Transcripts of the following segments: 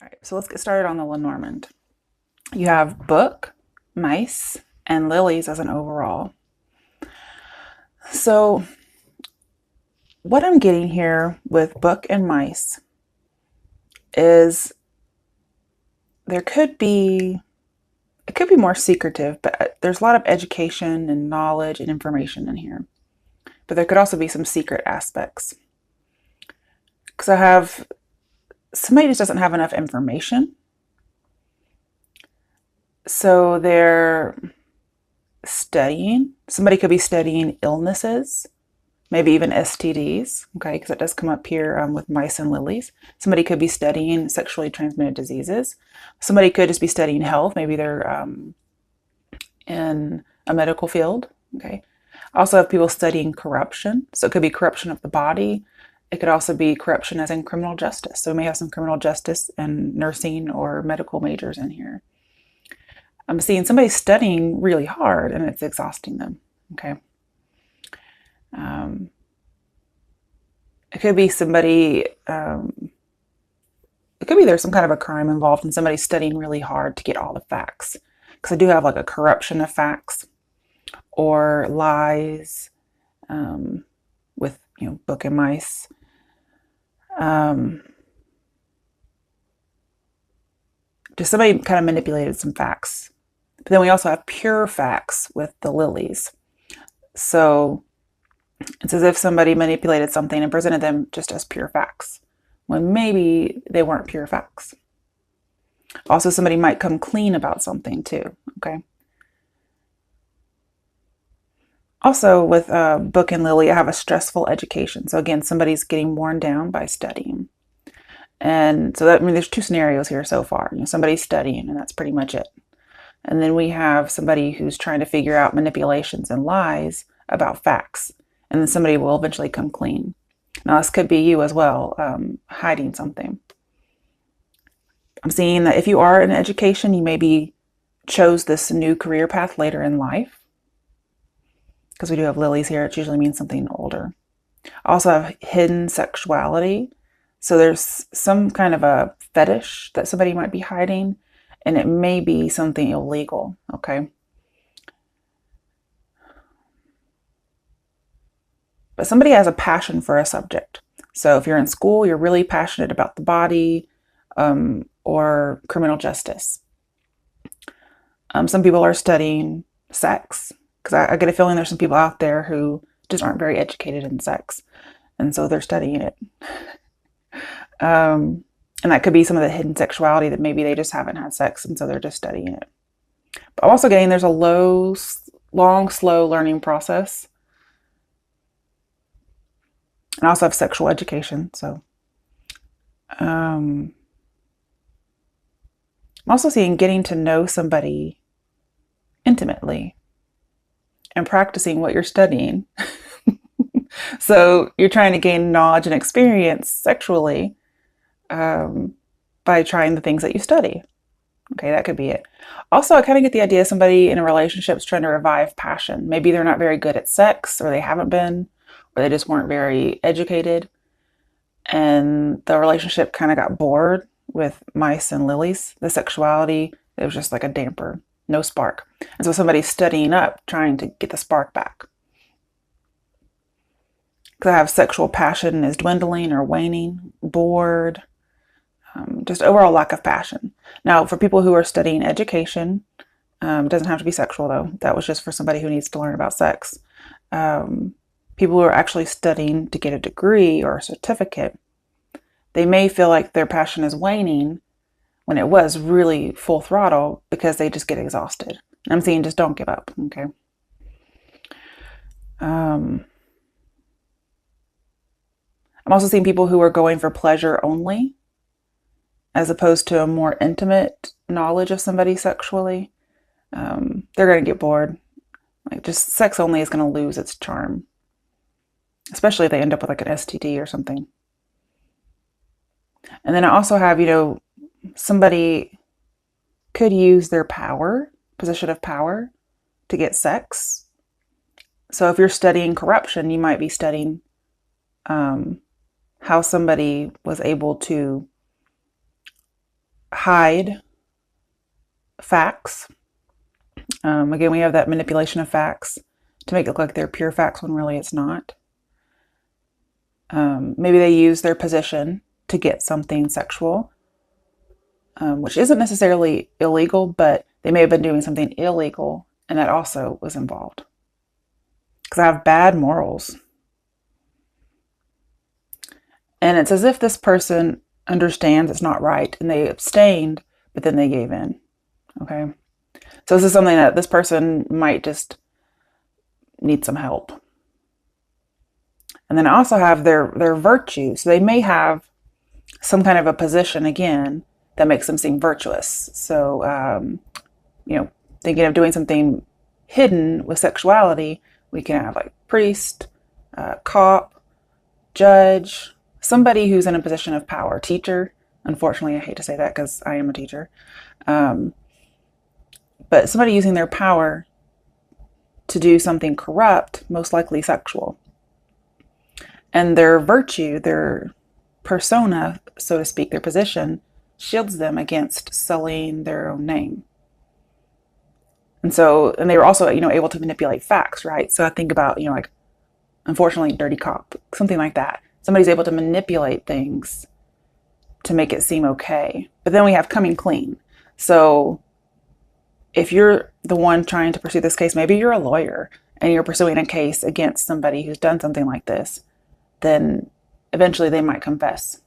All right, so let's get started on the Lenormand. You have book, mice, and lilies as an overall. So what I'm getting here with book and mice is there could be, it could be more secretive, but there's a lot of education and knowledge and information in here. But there could also be some secret aspects. Because I have, somebody just doesn't have enough information. So they're studying. Somebody could be studying illnesses, maybe even STDs, okay, because it does come up here with mice and lilies. Somebody could be studying sexually transmitted diseases. Somebody could just be studying health. Maybe they're in a medical field, okay. Also have people studying corruption. So it could be corruption of the body. It could also be corruption as in criminal justice. So we may have some criminal justice and nursing or medical majors in here. I'm seeing somebody studying really hard and it's exhausting them, okay. Um, it could be somebody, it could be there's some kind of a crime involved and somebody studying really hard to get all the facts. Because I do have like a corruption of facts or lies with, book and mice. Just somebody kind of manipulated some facts. But then we also have pure facts with the lilies. So it's as if somebody manipulated something and presented them just as pure facts, when maybe they weren't pure facts. Also, somebody might come clean about something too, okay? Also, with Book and Lily, I have a stressful education. So again, somebody's getting worn down by studying. And so that, I mean, there's two scenarios here so far. Somebody's studying and that's pretty much it. And then we have somebody who's trying to figure out manipulations and lies about facts. And then somebody will eventually come clean. Now, this could be you as well, hiding something. I'm seeing that if you are in education, you maybe chose this new career path later in life. Because we do have lilies here, it usually means something older. I also have hidden sexuality. So there's some kind of a fetish that somebody might be hiding, and it may be something illegal, okay? But somebody has a passion for a subject. So if you're in school, you're really passionate about the body or criminal justice. Some people are studying sex, because I get a feeling there's some people out there who just aren't very educated in sex, and so they're studying it. And that could be some of the hidden sexuality that maybe they just haven't had sex, and so they're just studying it. But I'm also getting there's a long, slow learning process. And I also have sexual education, so I'm also seeing getting to know somebody intimately and practicing what you're studying. So you're trying to gain knowledge and experience sexually by trying the things that you study. Okay, that could be it. Also, I kind of get the idea somebody in a relationship is trying to revive passion. Maybe they're not very good at sex, or they haven't been, or they just weren't very educated. And the relationship kind of got bored with mice and lilies. The sexuality, it was just like a damper, no spark. And so somebody's studying up, trying to get the spark back. Because I have sexual passion is dwindling or waning, bored, just overall lack of passion. Now, for people who are studying education, doesn't have to be sexual though. That was just for somebody who needs to learn about sex. People who are actually studying to get a degree or a certificate, they may feel like their passion is waning when it was really full throttle because they just get exhausted. And I'm saying just don't give up, okay? I'm also seeing people who are going for pleasure only as opposed to a more intimate knowledge of somebody sexually. They're going to get bored. Like, just sex only is going to lose its charm, especially if they end up with like an STD or something. And then I also have, somebody could use their power, position of power, to get sex. So if you're studying corruption, you might be studying how somebody was able to hide facts. Again, we have that manipulation of facts to make it look like they're pure facts when really it's not. Maybe they use their position to get something sexual, which isn't necessarily illegal, but they may have been doing something illegal and that also was involved. Because I have bad morals. And it's as if this person understands it's not right and they abstained, but then they gave in. Okay. So this is something that this person might just need some help. And then I also have their virtue. So they may have some kind of a position, again, that makes them seem virtuous. So, thinking of doing something hidden with sexuality, we can have like priest, cop, judge, somebody who's in a position of power, teacher. Unfortunately, I hate to say that because I am a teacher. But somebody using their power to do something corrupt, most likely sexual. And their virtue, their persona, so to speak, their position, shields them against sullying their own name. And they were also, able to manipulate facts, right? So I think about, like, unfortunately, dirty cop, something like that. Somebody's able to manipulate things to make it seem okay. But then we have coming clean. So if you're the one trying to pursue this case, maybe you're a lawyer and you're pursuing a case against somebody who's done something like this, then eventually they might confess.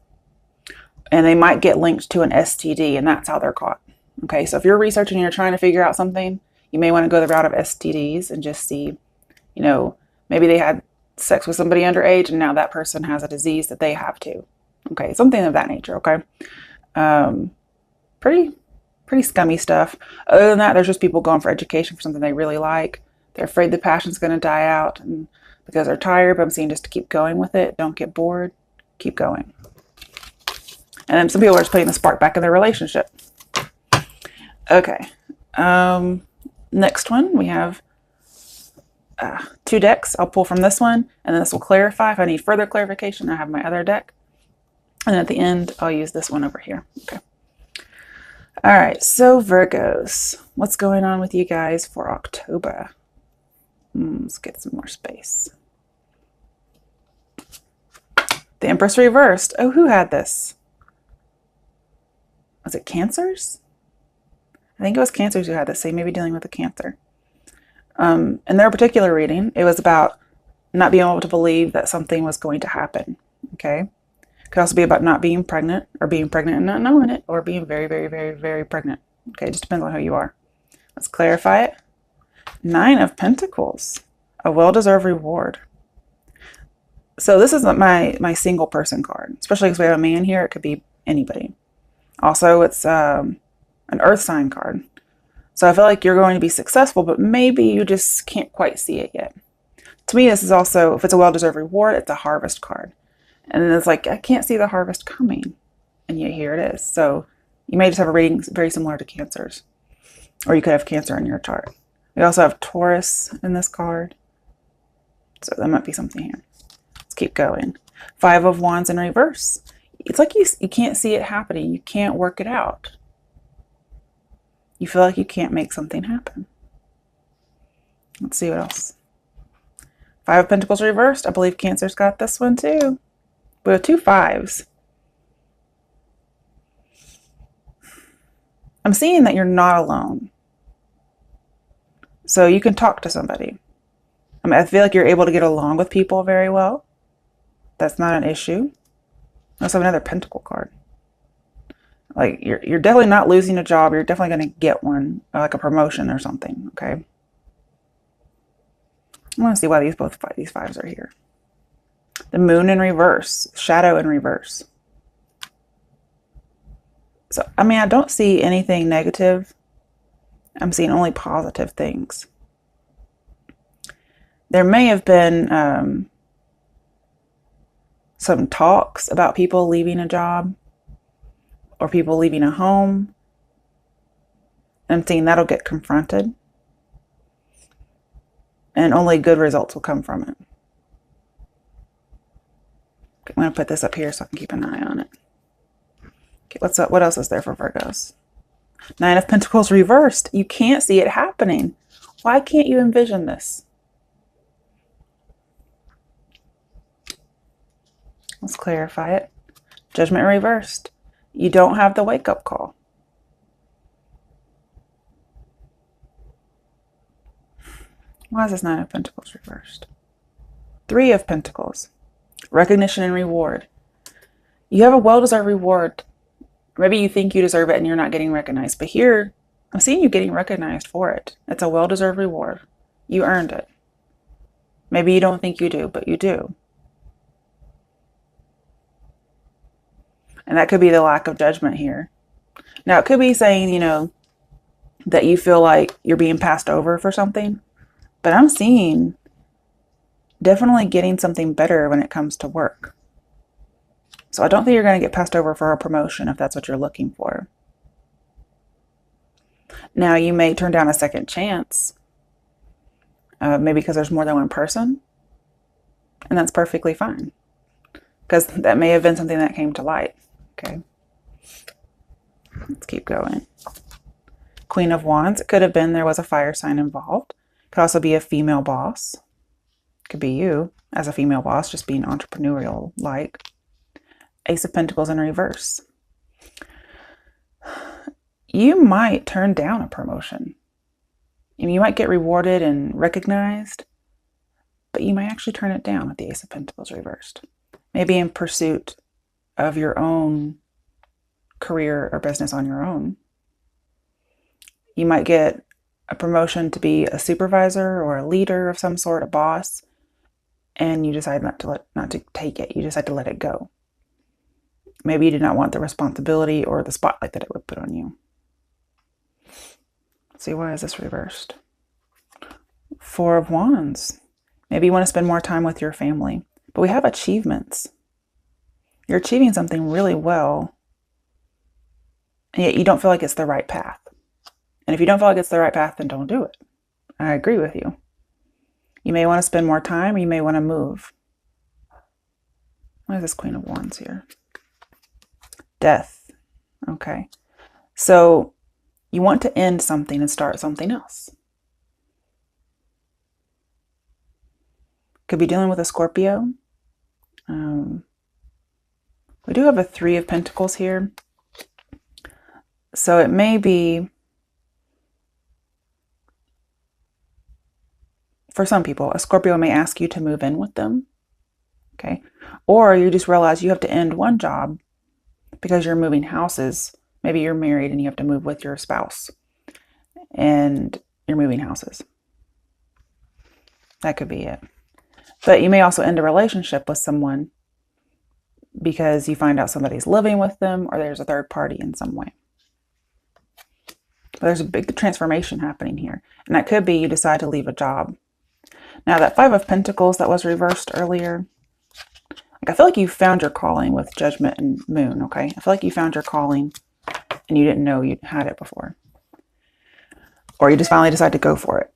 And they might get linked to an STD, and that's how they're caught. Okay, so if you're researching and you're trying to figure out something, you may want to go the route of STDs and just see, maybe they had sex with somebody underage and now that person has a disease that they have too. Okay, something of that nature, okay? Pretty scummy stuff. Other than that, there's just people going for education for something they really like. They're afraid the passion's going to die out and because they're tired, but I'm saying just to keep going with it. Don't get bored. Keep going. And then some people are just putting the spark back in their relationship. Okay. Next one, we have 2 decks. I'll pull from this one, and then this will clarify. If I need further clarification, I have my other deck. And at the end, I'll use this one over here. Okay. All right, so Virgos, what's going on with you guys for October? Let's get some more space. The Empress reversed. Oh, who had this? Was it Cancers? I think it was Cancers who had this. They may be dealing with a Cancer. In their particular reading, it was about not being able to believe that something was going to happen. Okay. Could also be about not being pregnant or being pregnant and not knowing it or being very, very, very, very pregnant. Okay. It just depends on who you are. Let's clarify it. 9 of Pentacles, a well-deserved reward. So this is my single person card, especially because we have a man here. It could be anybody. Also, it's an earth sign card. So I feel like you're going to be successful, but maybe you just can't quite see it yet. To me, this is also, if it's a well-deserved reward, it's a harvest card. And then it's like, I can't see the harvest coming. And yet here it is. So you may just have a reading very similar to Cancers. Or you could have Cancer in your chart. We also have Taurus in this card. So that might be something here. Let's keep going. 5 of Wands in reverse. It's like you can't see it happening. You can't work it out. You feel like you can't make something happen. Let's see what else. 5 of Pentacles reversed. I believe Cancer's got this one too. We have 2 5s. I'm seeing that you're not alone. So you can talk to somebody. I feel like you're able to get along with people very well. That's not an issue. I also have another Pentacle card. Like you're definitely not losing a job. You're definitely going to get one, like a promotion or something. Okay. I want to see why these 5s are here. The Moon in reverse, Shadow in reverse. So, I don't see anything negative. I'm seeing only positive things. There may have been some talks about people leaving a job or people leaving a home. I'm seeing that'll get confronted. And only good results will come from it. I'm going to put this up here so I can keep an eye on it. Okay, what else is there for Virgos? Nine of Pentacles reversed. You can't see it happening. Why can't you envision this? Let's clarify it. Judgment reversed. You don't have the wake-up call. Why is this Nine of Pentacles reversed? Three of Pentacles. Recognition and reward. You have a well-deserved reward. Maybe you think you deserve it and you're not getting recognized. But here, I'm seeing you getting recognized for it. It's a well-deserved reward. You earned it. Maybe you don't think you do, but you do. And that could be the lack of judgment here. Now, it could be saying, you know, that you feel like you're being passed over for something. But I'm seeing definitely getting something better when it comes to work. So I don't think you're going to get passed over for a promotion if that's what you're looking for. Now, you may turn down a second chance, maybe because there's more than one person, and that's perfectly fine, because that may have been something that came to light. Okay, let's keep going. Queen of Wands. It could have been there was a fire sign involved. Could also be a female boss. Could be you as a female boss, just being entrepreneurial-like. Ace of Pentacles in reverse. You might turn down a promotion. You might get rewarded and recognized, but you might actually turn it down with the Ace of Pentacles reversed. Maybe in pursuit of your own career or business on your own. You might get a promotion to be a supervisor or a leader of some sort, a boss, and you decide not to take it. You decide to let it go. Maybe you did not want the responsibility or the spotlight that it would put on you. Let's see, why is this reversed? Four of Wands. Maybe you want to spend more time with your family. But we have achievements. You're achieving something really well, and yet you don't feel like it's the right path. And if you don't feel like it's the right path, then don't do it. I agree with you. You may want to spend more time, or you may want to move. Why is this Queen of Wands here? Death. Okay. So you want to end something and start something else. Could be dealing with a Scorpio. We do have a Three of Pentacles here. So it may be, for some people, a Scorpio may ask you to move in with them. Okay. Or you just realize you have to end one job because you're moving houses. Maybe you're married and you have to move with your spouse and you're moving houses. That could be it. But you may also end a relationship with someone because you find out somebody's living with them or there's a third party in some way. But there's a big transformation happening here. And that could be you decide to leave a job. Now that Five of Pentacles that was reversed earlier, I feel like you found your calling with Judgment and Moon, okay? I feel like you found your calling and you didn't know you had it before. Or you just finally decide to go for it.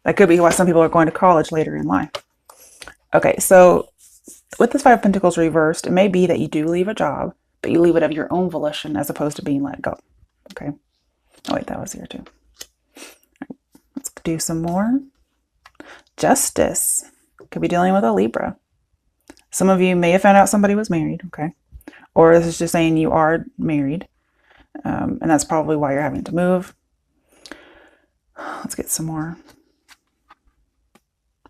That could be why some people are going to college later in life. Okay, so with this Five of Pentacles reversed, it may be that you do leave a job, but you leave it of your own volition as opposed to being let go. Okay. Oh wait, that was here too. Let's do some more. Justice. Could be dealing with a Libra. Some of you may have found out somebody was married, okay? Or this is just saying you are married. And that's probably why you're having to move. Let's get some more.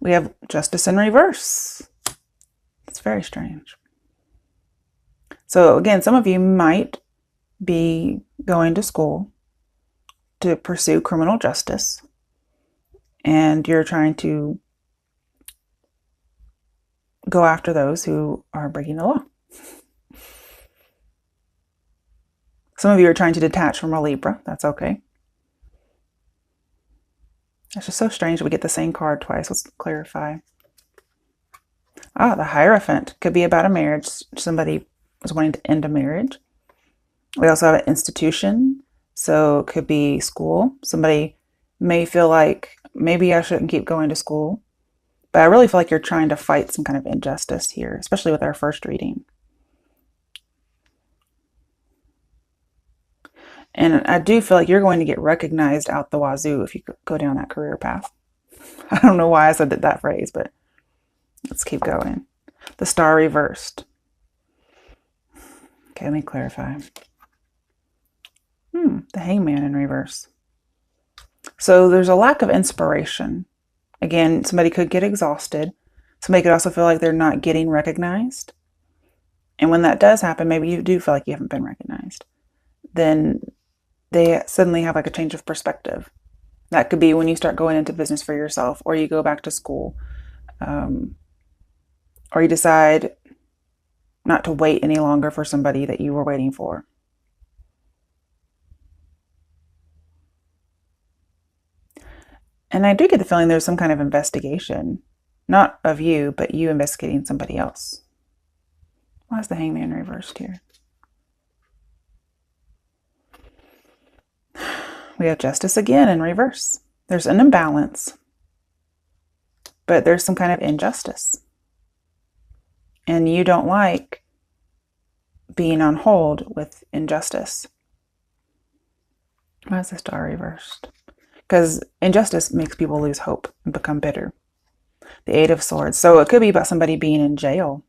We have Justice in reverse. It's very strange. So again, some of you might be going to school to pursue criminal justice. And you're trying to go after those who are breaking the law. Some of you are trying to detach from a Libra. That's okay. It's just so strange that we get the same card twice. Let's clarify. Ah, the Hierophant could be about a marriage. Somebody was wanting to end a marriage. We also have an institution. So it could be school. Somebody may feel like maybe I shouldn't keep going to school. But I really feel like you're trying to fight some kind of injustice here, especially with our first reading. And I do feel like you're going to get recognized out the wazoo if you go down that career path. I don't know why I said that phrase, but let's keep going. The Star reversed. Okay, let me clarify. The Hangman in reverse. So there's a lack of inspiration. Again, somebody could get exhausted. Somebody could also feel like they're not getting recognized. And when that does happen, maybe you do feel like you haven't been recognized. Then they suddenly have like a change of perspective. That could be when you start going into business for yourself, or you go back to school, or you decide not to wait any longer for somebody that you were waiting for. And I do get the feeling there's some kind of investigation, not of you, but you investigating somebody else. Why is the Hangman reversed here? We have Justice again in reverse. There's an imbalance, but there's some kind of injustice. And you don't like being on hold with injustice. Why is the Star reversed? Because injustice makes people lose hope and become bitter. The Eight of Swords. So it could be about somebody being in jail.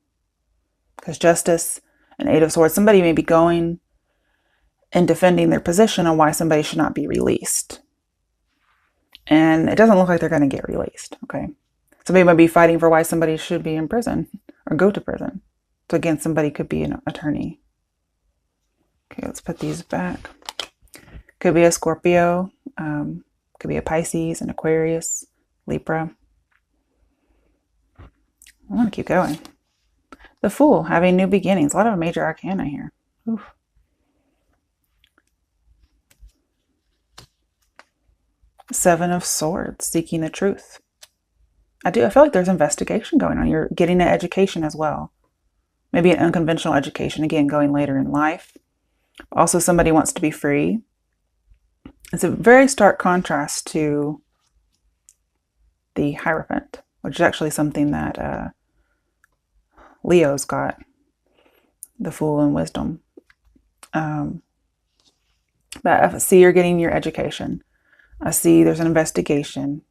Because Justice and Eight of Swords, somebody may be going and defending their position on why somebody should not be released. And it doesn't look like they're going to get released, okay? Somebody might be fighting for why somebody should be in prison or go to prison. So again, somebody could be an attorney. Okay, let's put these back. Could be a Scorpio. Could be a Pisces, an Aquarius, Libra. I want to keep going. The Fool, having new beginnings. A lot of major arcana here. Oof. Seven of Swords, seeking the truth. I feel like there's investigation going on. You're getting an education as well. Maybe an unconventional education, again, going later in life. Also, somebody wants to be free. It's a very stark contrast to the Hierophant, which is actually something that Leo's got, the Fool and Wisdom. But I see you're getting your education. I see there's an investigation.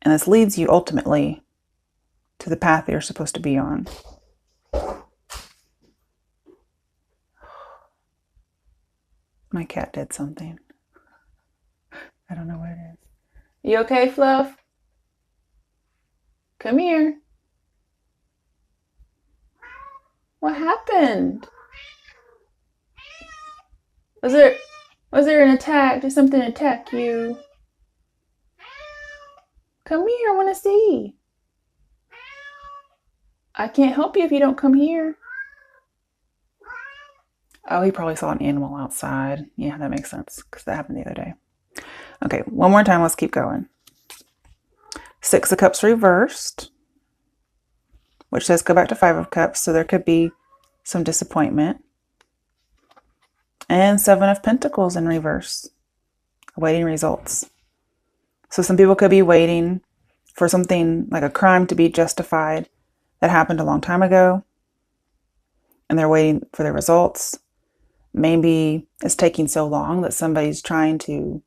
And this leads you ultimately to the path that you're supposed to be on. My cat did something. I don't know what it is. You okay, Fluff? Come here. What happened? Was there an attack? Did something attack you? Come here, I want to see. I can't help you if you don't come here. Oh, he probably saw an animal outside. Yeah, that makes sense because that happened the other day. Okay, one more time. Let's keep going. Six of Cups reversed, which says go back to Five of Cups. So there could be some disappointment. And Seven of Pentacles in reverse, awaiting results. So some people could be waiting for something like a crime to be justified that happened a long time ago. And they're waiting for the results. Maybe it's taking so long that somebody's trying to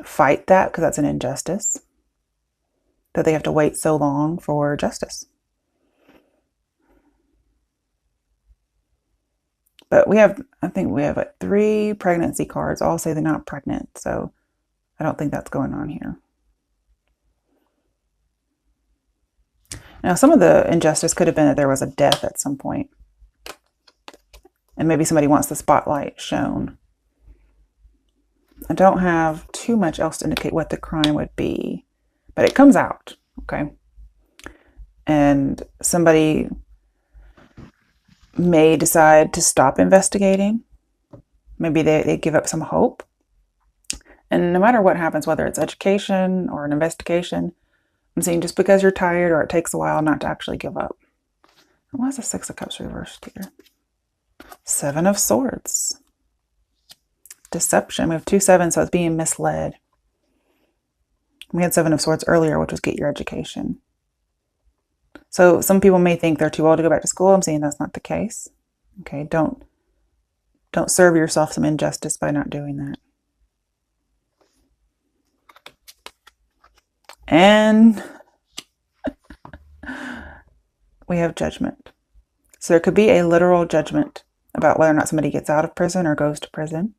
fight that because that's an injustice, that they have to wait so long for justice. But I think we have like 3 pregnancy cards. All say they're not pregnant, so I don't think that's going on here. Now, some of the injustice could have been that there was a death at some point. And maybe somebody wants the spotlight shown. I don't have too much else to indicate what the crime would be, but it comes out, okay? And somebody may decide to stop investigating. Maybe they give up some hope. And no matter what happens, whether it's education or an investigation, I'm saying just because you're tired or it takes a while not to actually give up. And why is the Six of Cups reversed here? Seven of Swords. Deception. We have 2 sevens, so it's being misled. We had Seven of Swords earlier, which was get your education. So some people may think they're too old to go back to school. I'm saying that's not the case. Okay, don't serve yourself some injustice by not doing that. And we have judgment. So there could be a literal judgment about whether or not somebody gets out of prison or goes to prison.